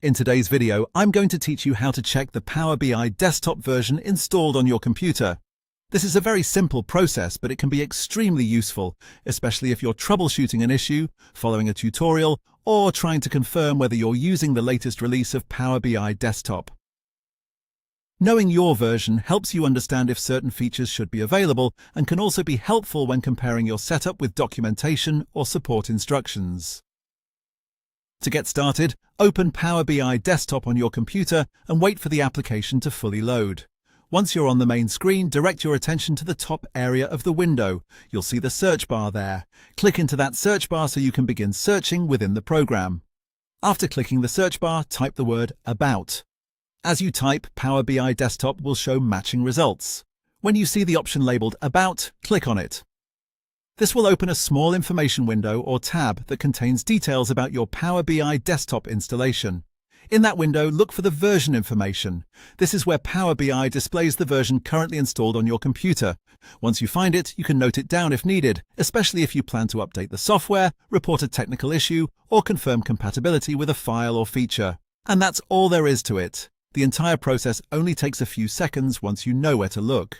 In today's video, I'm going to teach you how to check the Power BI desktop version installed on your computer. This is a very simple process, but it can be extremely useful, especially if you're troubleshooting an issue, following a tutorial, or trying to confirm whether you're using the latest release of Power BI desktop. Knowing your version helps you understand if certain features should be available and can also be helpful when comparing your setup with documentation or support instructions. To get started, open Power BI Desktop on your computer and wait for the application to fully load. Once you're on the main screen, direct your attention to the top area of the window. You'll see the search bar there. Click into that search bar so you can begin searching within the program. After clicking the search bar, type the word About. As you type, Power BI Desktop will show matching results. When you see the option labeled About, click on it. This will open a small information window or tab that contains details about your Power BI desktop installation. In that window, look for the version information. This is where Power BI displays the version currently installed on your computer. Once you find it, you can note it down if needed, especially if you plan to update the software, report a technical issue, or confirm compatibility with a file or feature. And that's all there is to it. The entire process only takes a few seconds once you know where to look.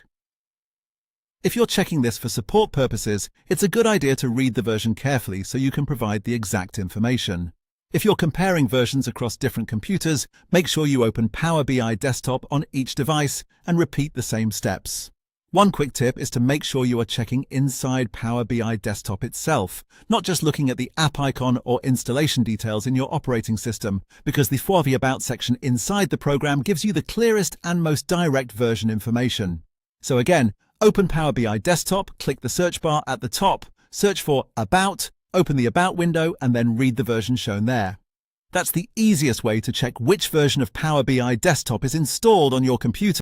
If you're checking this for support purposes, it's a good idea to read the version carefully so you can provide the exact information. If you're comparing versions across different computers, make sure you open Power BI Desktop on each device and repeat the same steps. One quick tip is to make sure you are checking inside Power BI Desktop itself, not just looking at the app icon or installation details in your operating system, because the For the About section inside the program gives you the clearest and most direct version information. So again, open Power BI Desktop, click the search bar at the top, search for About, open the About window, and then read the version shown there. That's the easiest way to check which version of Power BI Desktop is installed on your computer.